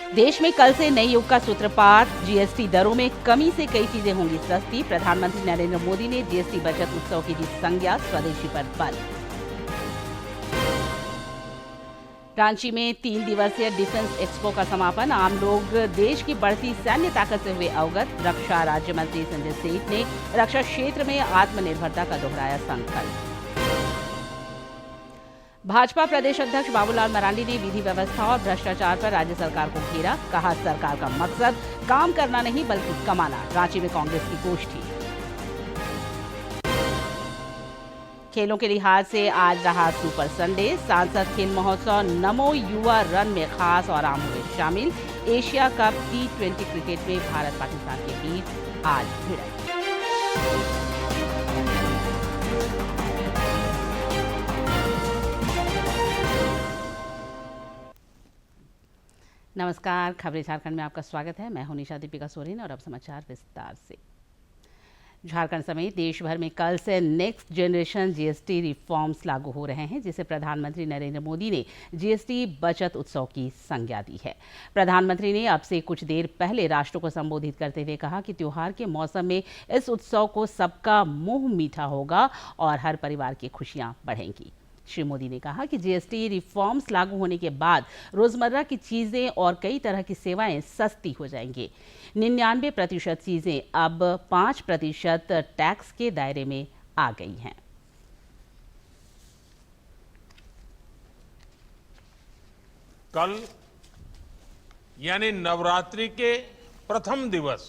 देश में कल से नए युग का सूत्रपात, जीएसटी दरों में कमी से कई चीजें होंगी सस्ती। प्रधानमंत्री नरेंद्र मोदी ने जीएसटी बचत उत्सव की दी संज्ञा, स्वदेशी पर बल। रांची में 3 दिवसीय डिफेंस एक्सपो का समापन, आम लोग देश की बढ़ती सैन्य ताकत से हुए अवगत। रक्षा राज्य मंत्री संजय सेठ ने रक्षा क्षेत्र में आत्मनिर्भरता का दोहराया संकल्प। भाजपा प्रदेश अध्यक्ष बाबूलाल मरांडी ने विधि व्यवस्था और भ्रष्टाचार पर राज्य सरकार को घेरा, कहा सरकार का मकसद काम करना नहीं बल्कि कमाना। रांची में कांग्रेस की गोष्ठी। खेलों के लिहाज से आज रहा सुपर संडे। सांसद खेल महोत्सव नमो युवा रन में खास और आम हुए शामिल। एशिया कप T20 क्रिकेट में भारत पाकिस्तान के बीच आज भिड़ंत। नमस्कार, खबरें झारखंड में आपका स्वागत है। मैं हूं निशा दीपिका सोरेन और अब समाचार विस्तार से। झारखंड समेत देश भर में कल से नेक्स्ट जनरेशन जीएसटी रिफॉर्म्स लागू हो रहे हैं, जिसे प्रधानमंत्री नरेंद्र मोदी ने जीएसटी बचत उत्सव की संज्ञा दी है। प्रधानमंत्री ने अब से कुछ देर पहले राष्ट्र को संबोधित करते हुए कहा कि त्योहार के मौसम में इस उत्सव को सबका मुंह मीठा होगा और हर परिवार की खुशियां बढ़ेंगी। श्री मोदी ने कहा कि जीएसटी रिफॉर्म्स लागू होने के बाद रोजमर्रा की चीजें और कई तरह की सेवाएं सस्ती हो जाएंगी। 99% चीजें अब 5% टैक्स के दायरे में आ गई हैं। कल यानी नवरात्रि के प्रथम दिवस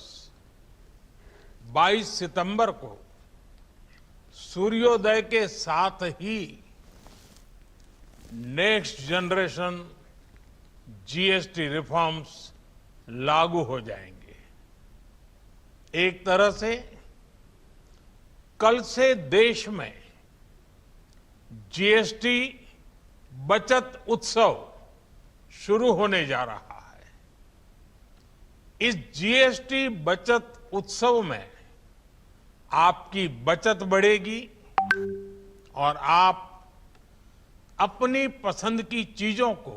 22 सितंबर को सूर्योदय के साथ ही नेक्स्ट जनरेशन जीएसटी रिफॉर्म्स लागू हो जाएंगे। एक तरह से कल से देश में जीएसटी बचत उत्सव शुरू होने जा रहा है। इस जीएसटी बचत उत्सव में आपकी बचत बढ़ेगी और आप अपनी पसंद की चीजों को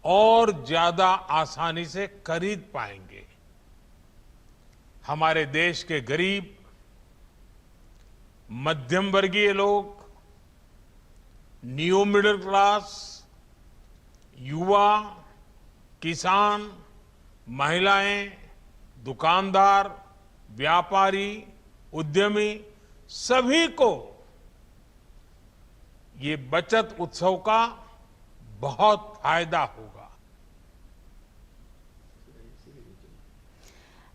और ज्यादा आसानी से खरीद पाएंगे। हमारे देश के गरीब, मध्यम वर्गीय लोग, न्यू मिडिल क्लास, युवा, किसान, महिलाएं, दुकानदार, व्यापारी, उद्यमी, सभी को ये बचत उत्सव का बहुत फायदा होगा।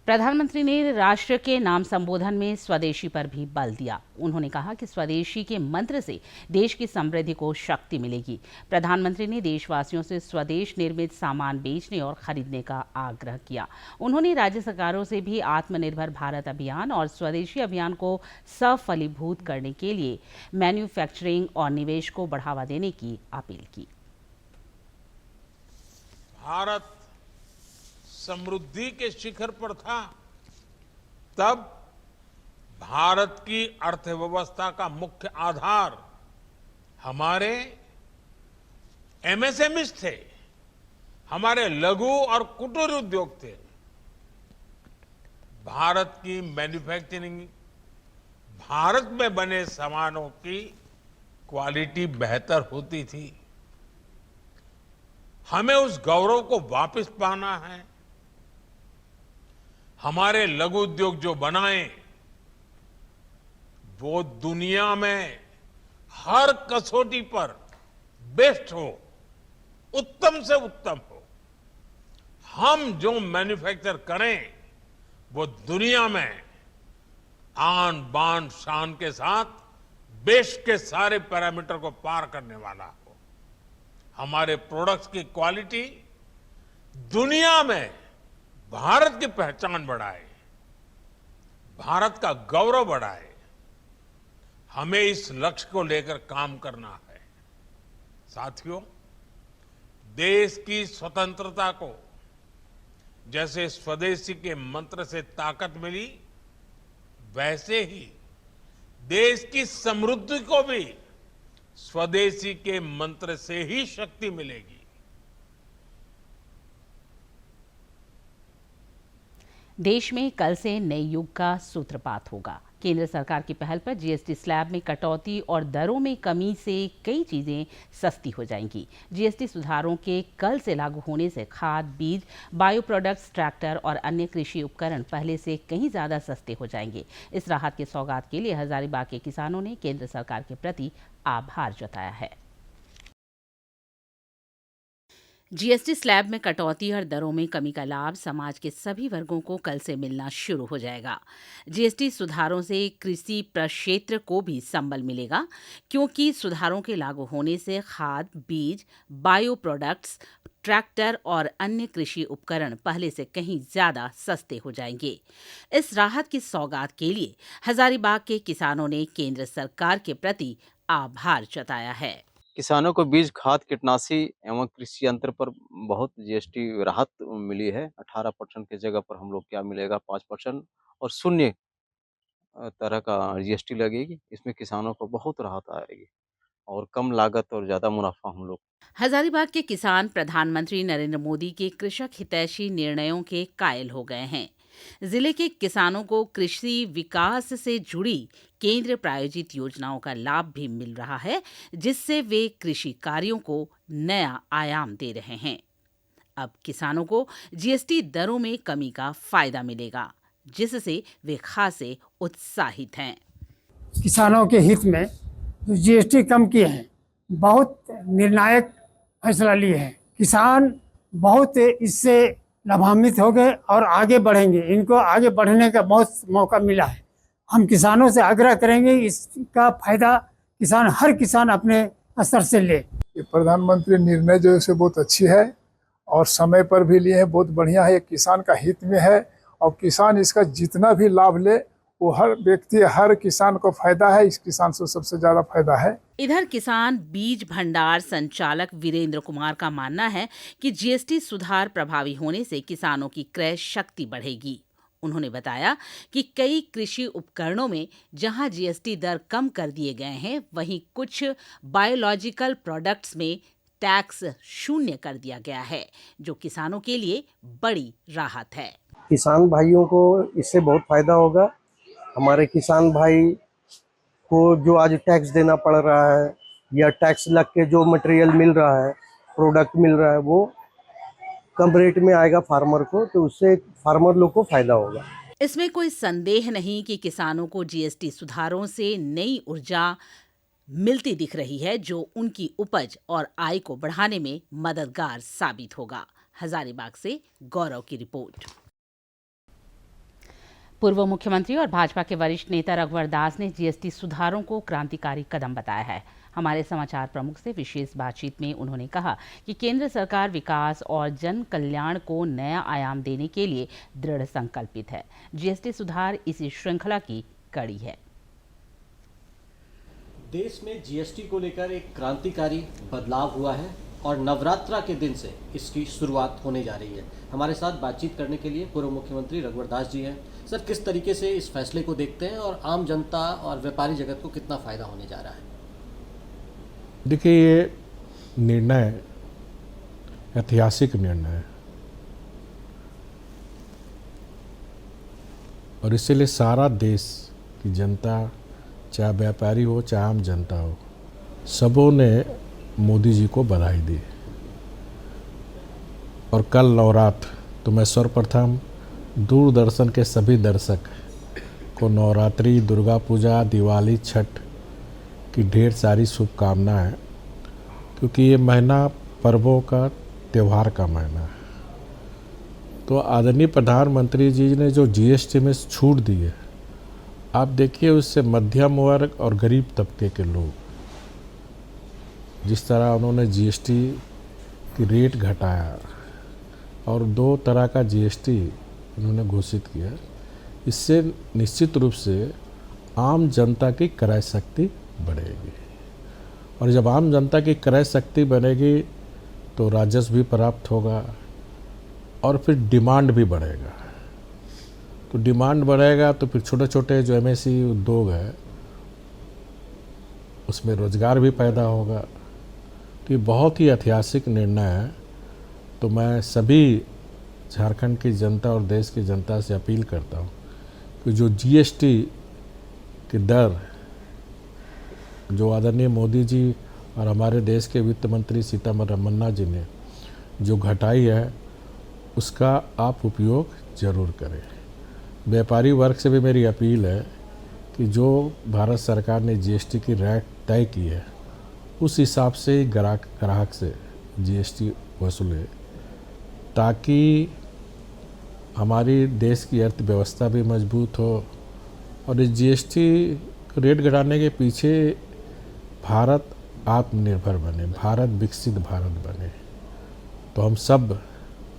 प्रधानमंत्री ने राष्ट्र के नाम संबोधन में स्वदेशी पर भी बल दिया। उन्होंने कहा कि स्वदेशी के मंत्र से देश की समृद्धि को शक्ति मिलेगी। प्रधानमंत्री ने देशवासियों से स्वदेश निर्मित सामान बेचने और खरीदने का आग्रह किया। उन्होंने राज्य सरकारों से भी आत्मनिर्भर भारत अभियान और स्वदेशी अभियान को सफलीभूत करने के लिए मैन्युफैक्चरिंग और निवेश को बढ़ावा देने की अपील की। भारत समृद्धि के शिखर पर था, तब भारत की अर्थव्यवस्था का मुख्य आधार हमारे एमएसएमईज थे, हमारे लघु और कुटीर उद्योग थे। भारत की मैन्युफैक्चरिंग, भारत में बने सामानों की क्वालिटी बेहतर होती थी। हमें उस गौरव को वापस पाना है। हमारे लघु उद्योग जो बनाए वो दुनिया में हर कसौटी पर बेस्ट हो, उत्तम से उत्तम हो। हम जो मैन्युफैक्चर करें वो दुनिया में आन बान शान के साथ बेस्ट के सारे पैरामीटर को पार करने वाला हो। हमारे प्रोडक्ट्स की क्वालिटी दुनिया में भारत की पहचान बढ़ाए, भारत का गौरव बढ़ाए। हमें इस लक्ष्य को लेकर काम करना है। साथियों, देश की स्वतंत्रता को जैसे स्वदेशी के मंत्र से ताकत मिली, वैसे ही देश की समृद्धि को भी स्वदेशी के मंत्र से ही शक्ति मिलेगी। देश में कल से नए युग का सूत्रपात होगा। केंद्र सरकार की पहल पर जीएसटी स्लैब में कटौती और दरों में कमी से कई चीजें सस्ती हो जाएंगी। जीएसटी सुधारों के कल से लागू होने से खाद, बीज, बायो प्रोडक्ट्स, ट्रैक्टर और अन्य कृषि उपकरण पहले से कहीं ज्यादा सस्ते हो जाएंगे। इस राहत की सौगात के लिए हजारीबाग के किसानों ने केंद्र सरकार के प्रति आभार जताया है। जीएसटी स्लैब में कटौती और दरों में कमी का लाभ समाज के सभी वर्गों को कल से मिलना शुरू हो जाएगा। जीएसटी सुधारों से कृषि प्रक्षेत्र को भी संबल मिलेगा, क्योंकि सुधारों के लागू होने से खाद, बीज, बायो प्रोडक्ट्स, ट्रैक्टर और अन्य कृषि उपकरण पहले से कहीं ज्यादा सस्ते हो जाएंगे। इस राहत की सौगात के लिए हजारीबाग के किसानों ने केंद्र सरकार के प्रति आभार जताया है। किसानों को बीज, खाद, कीटनाशी एवं कृषि यंत्र पर बहुत जीएसटी राहत मिली है। 18% की जगह पर हम लोग क्या मिलेगा 5% और शून्य तरह का जीएसटी लगेगी। इसमें किसानों को बहुत राहत आएगी और कम लागत और ज़्यादा मुनाफा हम लोग। हजारीबाग के किसान प्रधानमंत्री नरेंद्र मोदी के कृषक हितैषी निर्णयों के कायल हो गए हैं। जिले के किसानों को कृषि विकास से जुड़ी केंद्र प्रायोजित योजनाओं का लाभ भी मिल रहा है, जिससे वे कृषि कार्यों को नया आयाम दे रहे हैं। अब किसानों को जीएसटी दरों में कमी का फायदा मिलेगा, जिससे वे खासे उत्साहित हैं। किसानों के हित में जो जीएसटी कम किए हैं, बहुत निर्णायक फैसला लिए हैं। किसान बहुत इससे लाभान्वित हो गए और आगे बढ़ेंगे। इनको आगे बढ़ने का बहुत मौका मिला है। हम किसानों से आग्रह करेंगे इसका फायदा हर किसान अपने स्तर से ले। ये प्रधानमंत्री निर्णय जो है से बहुत अच्छी है और समय पर भी लिए हैं, बहुत बढ़िया है। किसान का हित में है और किसान इसका जितना भी लाभ ले वो हर व्यक्ति, हर किसान को फायदा है। इस किसान से सबसे ज्यादा फायदा है। इधर किसान बीज भंडार संचालक वीरेंद्र कुमार का मानना है कि जीएसटी सुधार प्रभावी होने से किसानों की क्रय शक्ति बढ़ेगी। उन्होंने बताया कि कई कृषि उपकरणों में जहां जीएसटी दर कम कर दिए गए हैं, वहीं कुछ बायोलॉजिकल प्रोडक्ट्स में टैक्स शून्य कर दिया गया है, जो किसानों के लिए बड़ी राहत है। किसान भाइयों को इससे बहुत फायदा होगा। हमारे किसान भाई को जो आज टैक्स देना पड़ रहा है या टैक्स लग के जो मटेरियल मिल रहा है, प्रोडक्ट मिल रहा है, वो कम रेट में आएगा फार्मर को, तो उससे फार्मर लोग को फायदा होगा। इसमें कोई संदेह नहीं कि किसानों को जीएसटी सुधारों से नई ऊर्जा मिलती दिख रही है, जो उनकी उपज और आय को बढ़ाने में मददगार साबित होगा। हजारीबाग से गौरव की रिपोर्ट। पूर्व मुख्यमंत्री और भाजपा के वरिष्ठ नेता रघुवर दास ने जीएसटी सुधारों को क्रांतिकारी कदम बताया है। हमारे समाचार प्रमुख से विशेष बातचीत में उन्होंने कहा कि केंद्र सरकार विकास और जन कल्याण को नया आयाम देने के लिए दृढ़ संकल्पित है। जीएसटी सुधार इसी श्रृंखला की कड़ी है। देश में जीएसटी को लेकर एक क्रांतिकारी बदलाव हुआ है और नवरात्रा के दिन से इसकी शुरुआत होने जा रही है। हमारे साथ बातचीत करने के लिए पूर्व मुख्यमंत्री रघुवर दास जी हैं। सर, किस तरीके से इस फैसले को देखते हैं और आम जनता और व्यापारी जगत को कितना फायदा होने जा रहा है? देखिए, ये निर्णय ऐतिहासिक निर्णय है और इसीलिए सारा देश की जनता, चाहे व्यापारी हो चाहे आम जनता हो, सबों ने मोदी जी को बधाई दी। और कल नवरात्र, तो मैं सर्वप्रथम दूरदर्शन के सभी दर्शक को नवरात्रि, दुर्गा पूजा, दिवाली, छठ की ढेर सारी शुभकामनाएं, क्योंकि ये महीना पर्वों का, त्यौहार का महीना है। तो आदरणीय प्रधानमंत्री जी ने जो जीएसटी में छूट दी है, आप देखिए उससे मध्यम वर्ग और गरीब तबके के लोग, जिस तरह उन्होंने जीएसटी की रेट घटाया और 2 तरह का जीएसटी उन्होंने घोषित किया, इससे निश्चित रूप से आम जनता की क्रय शक्ति बढ़ेगी। और जब आम जनता की क्रय शक्ति बनेगी तो राजस्व भी प्राप्त होगा और फिर डिमांड भी बढ़ेगा। तो डिमांड बढ़ेगा तो फिर छोटे छोटे जो एमएसई उद्योग है उसमें रोजगार भी पैदा होगा। तो ये बहुत ही ऐतिहासिक निर्णय है। तो मैं सभी झारखंड की जनता और देश की जनता से अपील करता हूँ कि जो जीएसटी की दर जो आदरणीय मोदी जी और हमारे देश के वित्त मंत्री सीतारमण जी ने जो घटाई है, उसका आप उपयोग ज़रूर करें। व्यापारी वर्ग से भी मेरी अपील है कि जो भारत सरकार ने जीएसटी की रेट तय की है, उस हिसाब से ही ग्राहक से जीएसटी वसूले, ताकि हमारी देश की अर्थव्यवस्था भी मजबूत हो। और इस जीएसटी रेट घटाने के पीछे भारत आत्मनिर्भर बने, भारत विकसित भारत बने। तो हम सब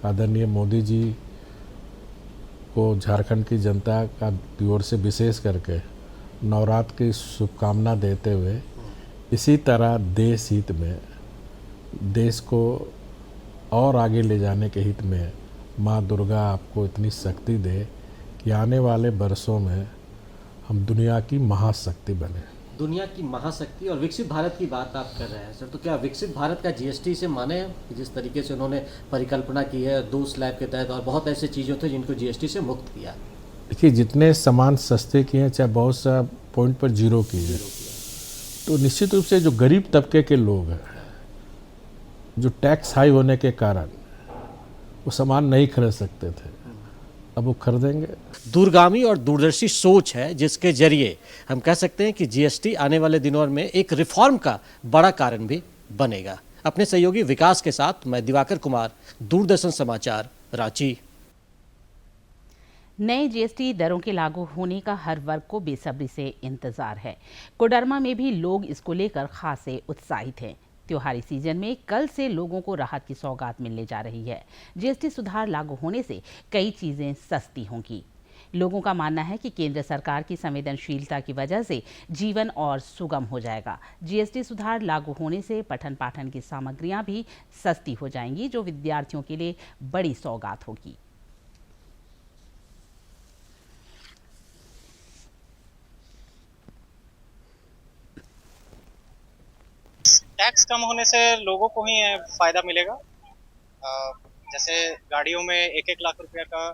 आदरणीय मोदी जी को झारखंड की जनता की ओर से विशेष करके नवरात्र की शुभकामना देते हुए, इसी तरह देश हित में, देश को और आगे ले जाने के हित में माँ दुर्गा आपको इतनी शक्ति दे कि आने वाले बरसों में हम दुनिया की महाशक्ति बने। दुनिया की महाशक्ति और विकसित भारत की बात आप कर रहे हैं सर, तो क्या विकसित भारत का जीएसटी से माने हैं? जिस तरीके से उन्होंने परिकल्पना की है 2 स्लैब के तहत, और बहुत ऐसे चीज़ें थे जिनको जीएसटी से मुक्त किया। देखिए, जितने सामान सस्ते किए हैं, चाहे बहुत सा पॉइंट पर जीरो किए, तो निश्चित रूप से जो गरीब तबके के लोग हैं, जो टैक्स हाई होने के कारण वो सामान नहीं खरीद सकते थे, अब वो खरीदेंगे। दूरगामी और दूरदर्शी सोच है जिसके जरिए हम कह सकते हैं कि जीएसटी आने वाले दिनों में एक रिफॉर्म का बड़ा कारण भी बनेगा। अपने सहयोगी विकास के साथ मैं दिवाकर कुमार, दूरदर्शन समाचार, रांची। नए जीएसटी दरों के लागू होने का हर वर्ग को बेसब्री से इंतजार है। कोडरमा में भी लोग इसको लेकर खासे उत्साहित हैं। त्योहारी सीजन में कल से लोगों को राहत की सौगात मिलने जा रही है। जीएसटी सुधार लागू होने से कई चीजें सस्ती होंगी। लोगों का मानना है कि केंद्र सरकार की संवेदनशीलता की वजह से जीवन और सुगम हो जाएगा। जीएसटी सुधार लागू होने से पठन पाठन की सामग्रियां भी सस्ती हो जाएंगी, जो विद्यार्थियों के लिए बड़ी सौगात होगी। टैक्स कम होने से लोगों को ही फायदा मिलेगा। जैसे गाड़ियों में 1-1 लाख रुपए का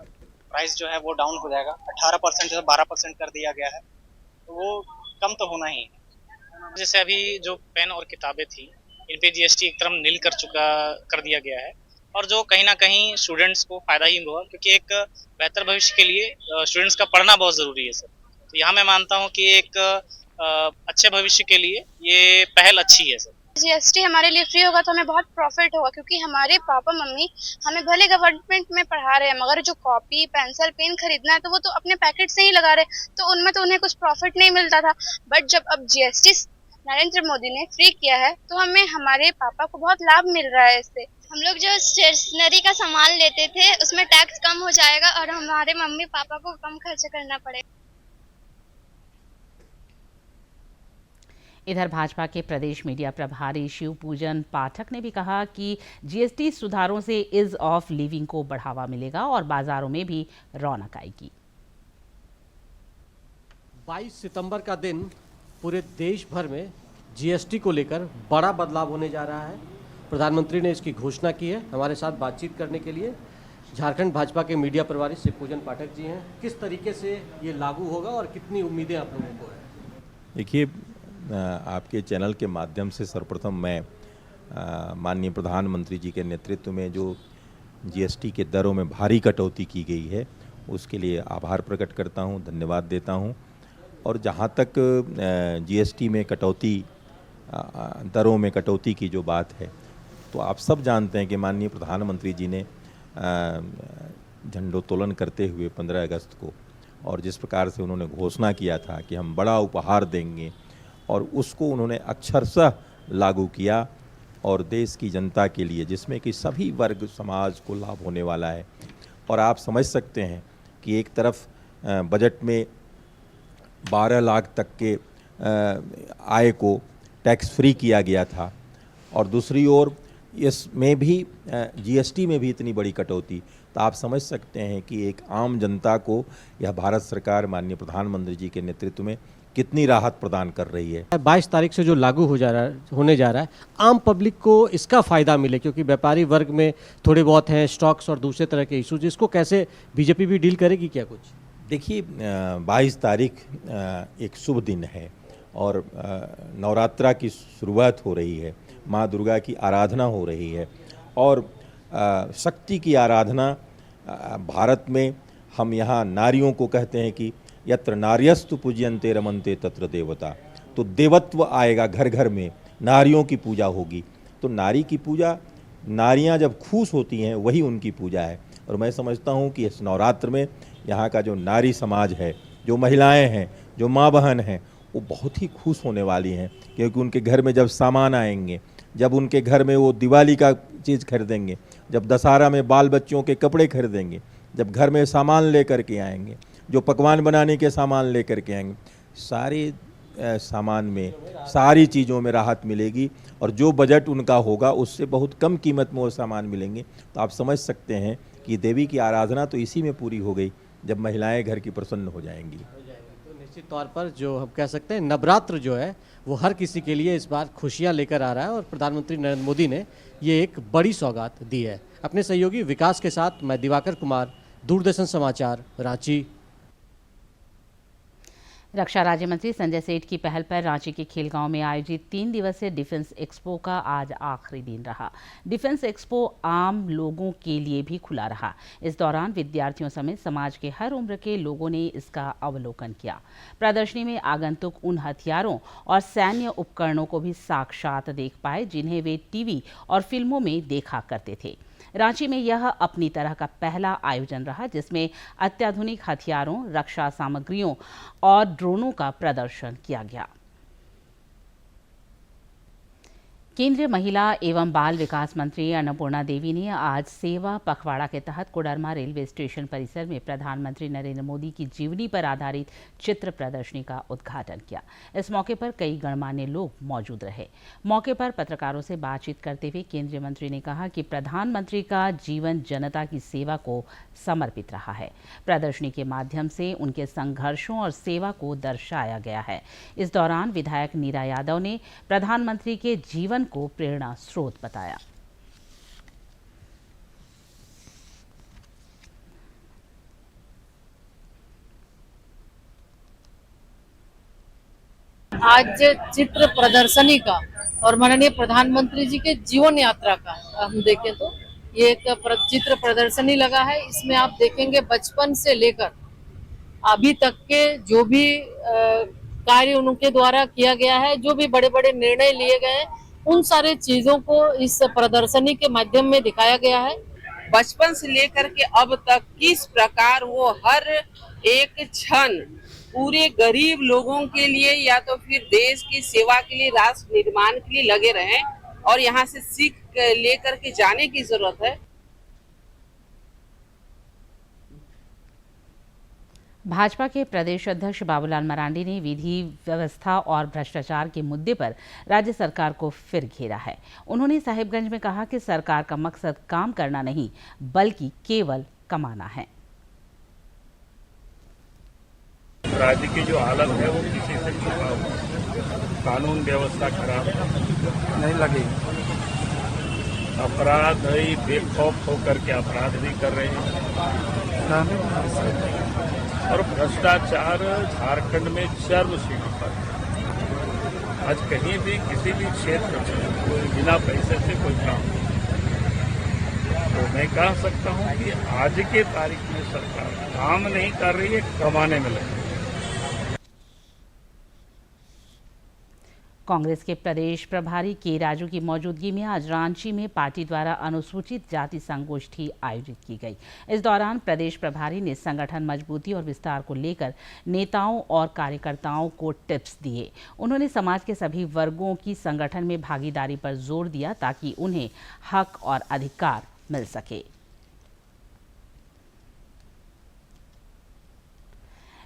प्राइस जो है वो डाउन हो जाएगा। 18% से 12% कर दिया गया है, तो वो कम तो होना ही है। जैसे अभी जो पेन और किताबें थी, इन पे जीएसटी एक तरफ नील कर दिया गया है, और जो कहीं ना कहीं स्टूडेंट्स को फायदा ही होगा, क्योंकि एक बेहतर भविष्य के लिए स्टूडेंट्स का पढ़ना बहुत जरूरी है सर। तो यहाँ मैं मानता हूँ कि एक अच्छे भविष्य के लिए ये पहल अच्छी है सर। जीएसटी हमारे लिए फ्री होगा तो हमें बहुत प्रॉफिट होगा, क्योंकि हमारे पापा मम्मी हमें भले गवर्नमेंट में पढ़ा रहे हैं, मगर जो कॉपी पेंसिल पेन खरीदना है तो वो तो अपने पैकेट से ही लगा रहे, तो उनमें तो उन्हें कुछ प्रॉफिट नहीं मिलता था। बट जब अब जीएसटी नरेंद्र मोदी ने फ्री किया है तो हमें हमारे पापा को बहुत लाभ मिल रहा है इससे। हम लोग जो स्टेशनरी का सामान लेते थे उसमें टैक्स कम हो जाएगा और हमारे मम्मी पापा को कम खर्च करना पड़ेगा। इधर भाजपा के प्रदेश मीडिया प्रभारी शिव पूजन पाठक ने भी कहा कि जीएसटी सुधारों से ईज ऑफ लिविंग को बढ़ावा मिलेगा और बाजारों में भी रौनक आएगी। 22 सितंबर का दिन पूरे देश भर में जीएसटी को लेकर बड़ा बदलाव होने जा रहा है। प्रधानमंत्री ने इसकी घोषणा की है। हमारे साथ बातचीत करने के लिए झारखंड भाजपा के मीडिया प्रभारी शिव पूजन पाठक जी हैं। किस तरीके से ये लागू होगा और कितनी उम्मीदें आप लोगों को है? देखिए, आपके चैनल के माध्यम से सर्वप्रथम मैं माननीय प्रधानमंत्री जी के नेतृत्व में जो जीएसटी के दरों में भारी कटौती की गई है उसके लिए आभार प्रकट करता हूं, धन्यवाद देता हूं। और जहां तक जीएसटी में कटौती, दरों में कटौती की जो बात है, तो आप सब जानते हैं कि माननीय प्रधानमंत्री जी ने झंडोत्तोलन करते हुए 15 अगस्त को, और जिस प्रकार से उन्होंने घोषणा किया था कि हम बड़ा उपहार देंगे, और उसको उन्होंने अक्षरशः लागू किया और देश की जनता के लिए, जिसमें कि सभी वर्ग समाज को लाभ होने वाला है। और आप समझ सकते हैं कि एक तरफ बजट में 12 लाख तक के आय को टैक्स फ्री किया गया था, और दूसरी ओर इसमें भी जीएसटी में भी इतनी बड़ी कटौती, तो आप समझ सकते हैं कि एक आम जनता को यह भारत सरकार माननीय प्रधानमंत्री जी के नेतृत्व में कितनी राहत प्रदान कर रही है। 22 तारीख से जो लागू होने जा रहा है, आम पब्लिक को इसका फ़ायदा मिले, क्योंकि व्यापारी वर्ग में थोड़े बहुत हैं स्टॉक्स और दूसरे तरह के इशूज, इसको कैसे बीजेपी भी डील करेगी क्या कुछ? देखिए 22 तारीख एक शुभ दिन है और नवरात्रा की शुरुआत हो रही है, माँ दुर्गा की आराधना हो रही है और शक्ति की आराधना भारत में हम यहाँ नारियों को कहते हैं कि यत्र नार्यस्तु पूज्यन्ते रमन्ते तत्र देवता, तो देवत्व आएगा घर घर में, नारियों की पूजा होगी। तो नारी की पूजा, नारियां जब खुश होती हैं वही उनकी पूजा है। और मैं समझता हूं कि इस नवरात्र में यहाँ का जो नारी समाज है, जो महिलाएं हैं, जो माँ बहन हैं, वो बहुत ही खुश होने वाली हैं, क्योंकि उनके घर में जब सामान आएंगे, जब उनके घर में वो दिवाली का चीज़ खरीदेंगे, जब दशहरा में बाल बच्चों के कपड़े खरीदेंगे, जब घर में सामान लेकर के आएंगे, जो पकवान बनाने के सामान लेकर के आएंगे, सारे सामान में, सारी चीज़ों में राहत मिलेगी और जो बजट उनका होगा उससे बहुत कम कीमत में वो सामान मिलेंगे। तो आप समझ सकते हैं कि देवी की आराधना तो इसी में पूरी हो गई जब महिलाएं घर की प्रसन्न हो जाएंगी। तो निश्चित तौर पर जो हम कह सकते हैं नवरात्र जो है वो हर किसी के लिए इस बार खुशियां लेकर आ रहा है और प्रधानमंत्री नरेंद्र मोदी ने ये एक बड़ी सौगात दी है। अपने सहयोगी विकास के साथ मैं दिवाकर कुमार, दूरदर्शन समाचार, रांची। रक्षा राज्य मंत्री संजय सेठ की पहल पर रांची के खेलगांव में आयोजित 3 दिवसीय डिफेंस एक्सपो का आज आखिरी दिन रहा। डिफेंस एक्सपो आम लोगों के लिए भी खुला रहा। इस दौरान विद्यार्थियों समेत समाज के हर उम्र के लोगों ने इसका अवलोकन किया। प्रदर्शनी में आगंतुक उन हथियारों और सैन्य उपकरणों को भी साक्षात देख पाए जिन्हें वे टीवी और फिल्मों में देखा करते थे। रांची में यह अपनी तरह का पहला आयोजन रहा जिसमें अत्याधुनिक हथियारों, रक्षा सामग्रियों और ड्रोनों का प्रदर्शन किया गया। केंद्रीय महिला एवं बाल विकास मंत्री अन्नपूर्णा देवी ने आज सेवा पखवाड़ा के तहत कोडरमा रेलवे स्टेशन परिसर में प्रधानमंत्री नरेंद्र मोदी की जीवनी पर आधारित चित्र प्रदर्शनी का उद्घाटन किया। इस मौके पर कई गणमान्य लोग मौजूद रहे। मौके पर पत्रकारों से बातचीत करते हुए केंद्रीय मंत्री ने कहा कि प्रधानमंत्री का जीवन जनता की सेवा को समर्पित रहा है। प्रदर्शनी के माध्यम से उनके संघर्षों और सेवा को दर्शाया गया है। इस दौरान विधायक नीरा यादव ने प्रधानमंत्री के जीवन को प्रेरणा स्रोत बताया। आज चित्र प्रदर्शनी का और माननीय प्रधानमंत्री जी के जीवन यात्रा का हम देखें तो ये एक चित्र प्रदर्शनी लगा है। इसमें आप देखेंगे बचपन से लेकर अभी तक के जो भी कार्य उनके द्वारा किया गया है, जो भी बड़े बड़े निर्णय लिए गए हैं, उन सारे चीजों को इस प्रदर्शनी के माध्यम में दिखाया गया है। बचपन से लेकर के अब तक किस प्रकार वो हर एक क्षण पूरे गरीब लोगों के लिए या तो फिर देश की सेवा के लिए, राष्ट्र निर्माण के लिए लगे रहे और यहाँ से सीख लेकर के जाने की जरूरत है। भाजपा के प्रदेश अध्यक्ष बाबूलाल मरांडी ने विधि व्यवस्था और भ्रष्टाचार के मुद्दे पर राज्य सरकार को फिर घेरा है। उन्होंने साहिबगंज में कहा कि सरकार का मकसद काम करना नहीं बल्कि केवल कमाना है। राज्य की जो हालत है वो किसी से छुपा हुआ, कानून व्यवस्था खराब नहीं लगी, अपराध ही बेखौफ होकर के अपराध भी कर रहे हैं और भ्रष्टाचार झारखंड में चरमसीमा पर। आज कहीं भी किसी भी क्षेत्र में कोई बिना पैसे से कोई काम नहीं। तो मैं कह सकता हूं कि आज के तारीख में सरकार काम नहीं कर रही है, कमाने में लगी। कांग्रेस के प्रदेश प्रभारी के राजू की मौजूदगी में आज रांची में पार्टी द्वारा अनुसूचित जाति संगोष्ठी आयोजित की गई। इस दौरान प्रदेश प्रभारी ने संगठन मजबूती और विस्तार को लेकर नेताओं और कार्यकर्ताओं को टिप्स दिए। उन्होंने समाज के सभी वर्गों की संगठन में भागीदारी पर जोर दिया ताकि उन्हें हक और अधिकार मिल सके।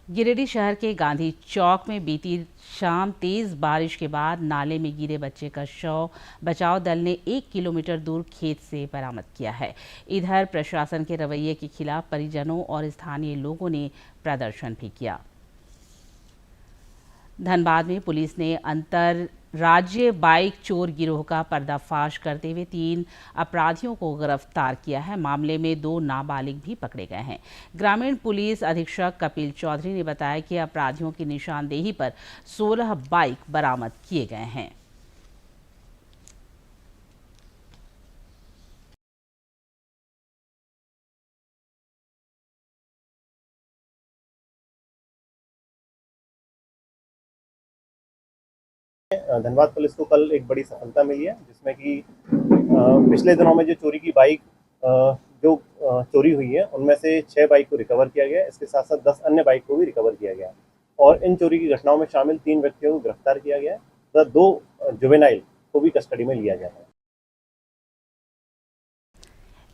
गिरिडीह शहर के गांधी चौक में बीती शाम तेज बारिश के बाद नाले में गिरे बच्चे का शव बचाव दल ने 1 किलोमीटर दूर खेत से बरामद किया है। इधर प्रशासन के रवैये के खिलाफ परिजनों और स्थानीय लोगों ने प्रदर्शन भी किया। धनबाद में पुलिस ने अंतर राज्य बाइक चोर गिरोह का पर्दाफाश करते हुए 3 अपराधियों को गिरफ्तार किया है। मामले में 2 नाबालिग भी पकड़े गए हैं। ग्रामीण पुलिस अधीक्षक कपिल चौधरी ने बताया कि अपराधियों की निशानदेही पर 16 बाइक बरामद किए गए हैं। धनबाद पुलिस को कल एक बड़ी सफलता मिली है, जिसमें कि पिछले दिनों में जो चोरी की बाइक जो चोरी हुई है उनमें से 6 बाइक को रिकवर किया गया। इसके साथ साथ 10 अन्य बाइक को भी रिकवर किया गया और इन चोरी की घटनाओं में शामिल 3 व्यक्तियों को गिरफ्तार किया गया तथा 2 जुवेनाइल को भी कस्टडी में लिया गया है।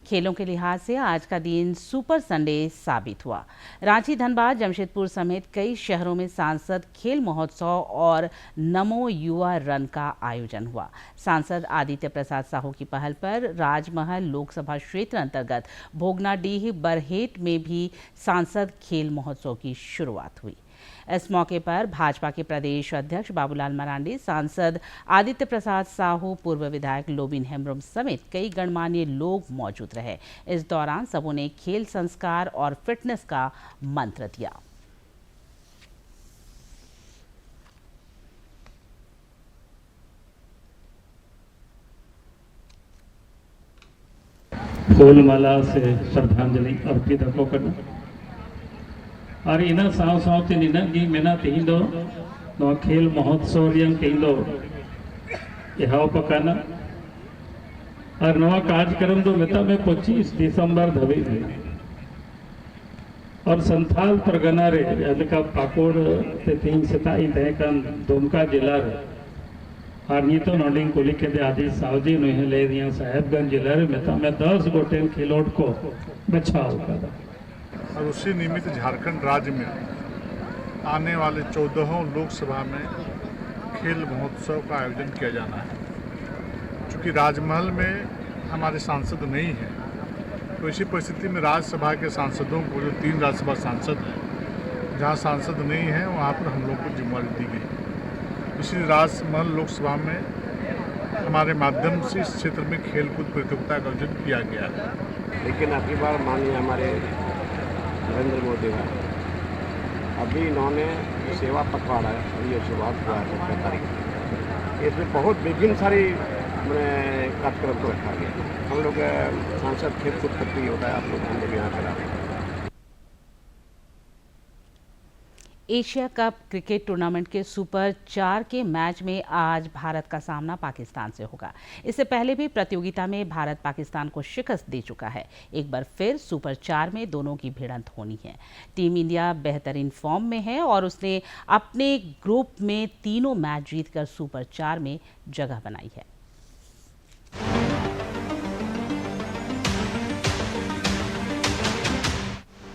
खेलों के लिहाज से आज का दिन सुपर संडे साबित हुआ। रांची, धनबाद, जमशेदपुर समेत कई शहरों में सांसद खेल महोत्सव और नमो युवा रन का आयोजन हुआ। सांसद आदित्य प्रसाद साहू की पहल पर राजमहल लोकसभा क्षेत्र अंतर्गत भोगनाडीह बरहेट में भी सांसद खेल महोत्सव की शुरुआत हुई। इस मौके पर भाजपा के प्रदेश अध्यक्ष बाबूलाल मरांडी, सांसद आदित्य प्रसाद साहू, पूर्व विधायक लोबिन हेम्ब्रम समेत कई गणमान्य लोग मौजूद रहे। इस दौरान सबों ने खेल संस्कार और फिटनेस का मंत्र दिया। फूलमाला से श्रद्धांजलि अर्पित करना और इन साव सावते निनग गी मेना तेहिंदो नो खेल महोत्सव रियंग तेहिंदो एहाव पकाना और नवा कार्यक्रम दो मेता में 25 दिसंबर धवे और संथाल परगना रे अदका पाकोड़ ते तीन सेताई तहकन दुमका जिला रे और ये तो नोडिंग कुली के दे आदि सावजी नोहे ले दिया साहेबगंज जिला रे मेता में 10 गोटेन खिलोट को बचाव करा और उसी निमित्त झारखंड राज्य में आने वाले 14 लोकसभा में खेल महोत्सव का आयोजन किया जाना है। चूँकि राजमहल में हमारे सांसद नहीं हैं, तो इसी परिस्थिति में राज्यसभा के सांसदों को, जो 3 राज्यसभा सांसद हैं, जहाँ सांसद नहीं हैं वहाँ पर हम लोग को जिम्मेदारी दी गई। इसी राजमहल लोकसभा में हमारे माध्यम से इस क्षेत्र में खेलकूद प्रतियोगिता का आयोजन किया गया है। लेकिन अगली बार माननीय हमारे नरेंद्र मोदी है, अभी इन्होंने सेवा पखवाड़ा है, अभी ये शुरुआत हुआ है 17 तारीख। इसमें बहुत विभिन्न सारी कार्यक्रम को रखा गया। हम लोग सांसद खेल कूद प्रतियोगिता आप लोग हम लोग यहाँ करा रहे हैं। एशिया कप क्रिकेट टूर्नामेंट के सुपर 4 के मैच में आज भारत का सामना पाकिस्तान से होगा। इससे पहले भी प्रतियोगिता में भारत पाकिस्तान को शिकस्त दे चुका है। एक बार फिर सुपर 4 में दोनों की भिड़ंत होनी है। टीम इंडिया बेहतरीन फॉर्म में है और उसने अपने ग्रुप में तीनों मैच जीतकर सुपर 4 में जगह बनाई है।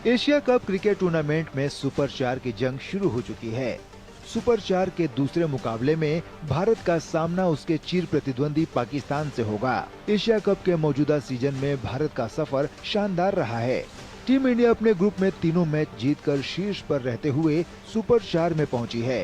एशिया कप क्रिकेट टूर्नामेंट में सुपर 4 की जंग शुरू हो चुकी है। सुपर 4 के दूसरे मुकाबले में भारत का सामना उसके चिर प्रतिद्वंदी पाकिस्तान से होगा। एशिया कप के मौजूदा सीजन में भारत का सफर शानदार रहा है। टीम इंडिया अपने ग्रुप में तीनों मैच जीतकर शीर्ष पर रहते हुए सुपर 4 में पहुंची है।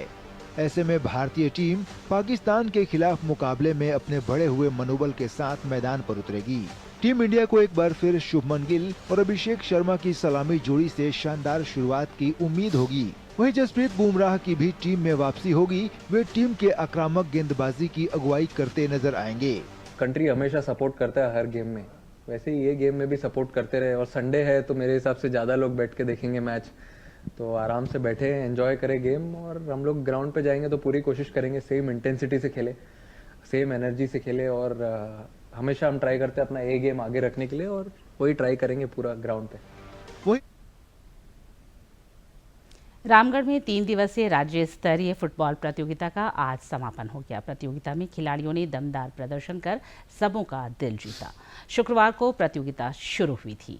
ऐसे में भारतीय टीम पाकिस्तान के खिलाफ मुकाबले में अपने बढ़े हुए मनोबल के साथ मैदान पर उतरेगी। टीम इंडिया को एक बार फिर शुभमन गिल और अभिषेक शर्मा की सलामी जोड़ी से शानदार शुरुआत की उम्मीद होगी। वहीं जसप्रीत बुमराह की भी टीम में वापसी होगी। वे टीम के आक्रामक गेंदबाजी की अगुवाई करते नजर आएंगे। कंट्री हमेशा सपोर्ट करता है हर गेम में, वैसे ही ये गेम में भी सपोर्ट करते रहे। और संडे है तो मेरे हिसाब से ज्यादा लोग बैठ के देखेंगे मैच, तो आराम से बैठे एंजॉय करें गेम। और हम लोग ग्राउंड पे जाएंगे तो पूरी कोशिश करेंगे सेम इंटेंसिटी से खेले, सेम एनर्जी से खेले। और हमेशा हम ट्राई करते हैं अपना ए गेम आगे रखने के लिए और वही ट्राई करेंगे पूरा ग्राउंड पे। रामगढ़ में 3 दिवसीय राज्य स्तरीय फुटबॉल प्रतियोगिता का आज समापन हो गया। प्रतियोगिता में खिलाड़ियों ने दमदार प्रदर्शन कर सबों का दिल जीता। शुक्रवार को प्रतियोगिता शुरू हुई थी।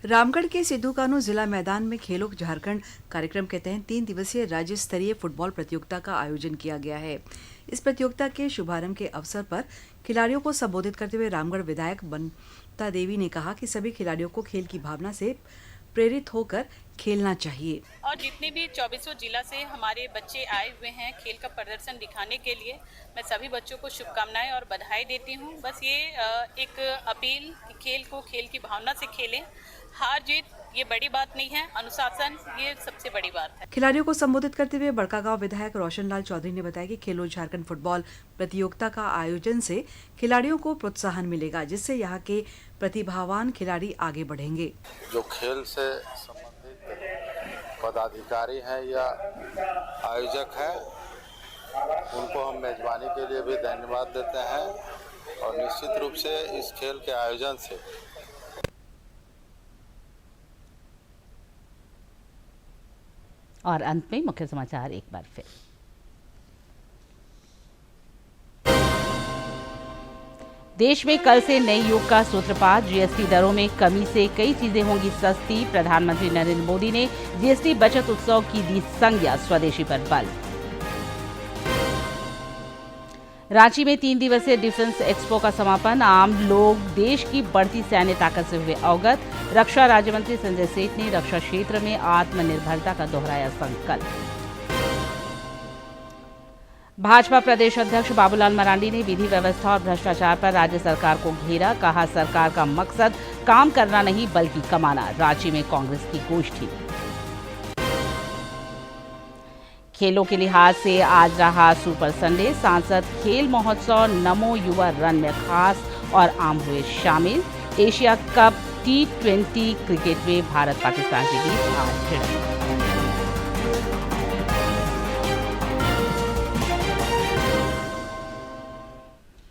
रामगढ़ के सिद्धू कानू जिला मैदान में खेलो झारखंड कार्यक्रम के तहत 3 दिवसीय राज्य स्तरीय फुटबॉल प्रतियोगिता का आयोजन किया गया है। इस प्रतियोगिता के शुभारंभ के अवसर पर खिलाड़ियों को संबोधित करते हुए रामगढ़ विधायक बंता देवी ने कहा कि सभी खिलाड़ियों को खेल की भावना से प्रेरित होकर खेलना चाहिए। और जितने भी 24 जिला से हमारे बच्चे आए हुए हैं खेल का प्रदर्शन दिखाने के लिए, मैं सभी बच्चों को शुभकामनाएं और बधाई देती हूं। बस ये एक अपील कि खेल को खेल की भावना से खेलें। हार जीत ये बड़ी बात नहीं है, अनुशासन ये सबसे बड़ी बात है। खिलाड़ियों को संबोधित करते हुए बड़कागांव विधायक रोशनलाल चौधरी ने बताया कि खेलो झारखंड फुटबॉल प्रतियोगिता का आयोजन से खिलाड़ियों को प्रोत्साहन मिलेगा, जिससे यहाँ के प्रतिभावान खिलाड़ी आगे बढ़ेंगे। जो खेल से संबंधित पदाधिकारी हैं या आयोजक हैं, उनको हम मेजबानी के लिए भी धन्यवाद देते हैं और निश्चित रूप से इस खेल के आयोजन से और अंत में मुख्य समाचार एक बार फिर। देश में कल से नए युग का सूत्रपात, जीएसटी दरों में कमी से कई चीजें होंगी सस्ती। प्रधानमंत्री नरेंद्र मोदी ने जीएसटी बचत उत्सव की दी संज्ञा, स्वदेशी पर बल। रांची में 3 दिवसीय डिफेंस एक्सपो का समापन, आम लोग देश की बढ़ती सैन्य ताकत से हुए अवगत। रक्षा राज्य मंत्री संजय सेठ ने रक्षा क्षेत्र में आत्मनिर्भरता का दोहराया संकल्प। भाजपा प्रदेश अध्यक्ष बाबूलाल मरांडी ने विधि व्यवस्था और भ्रष्टाचार पर राज्य सरकार को घेरा, कहा सरकार का मकसद काम करना नहीं बल्कि कमाना। रांची में कांग्रेस की गोष्ठी। खेलों के लिहाज से आज रहा सुपर संडे, सांसद खेल महोत्सव नमो युवा रन में खास और आम हुए शामिल। एशिया कप T20 क्रिकेट में भारत पाकिस्तान के बीच आज भिड़ंत।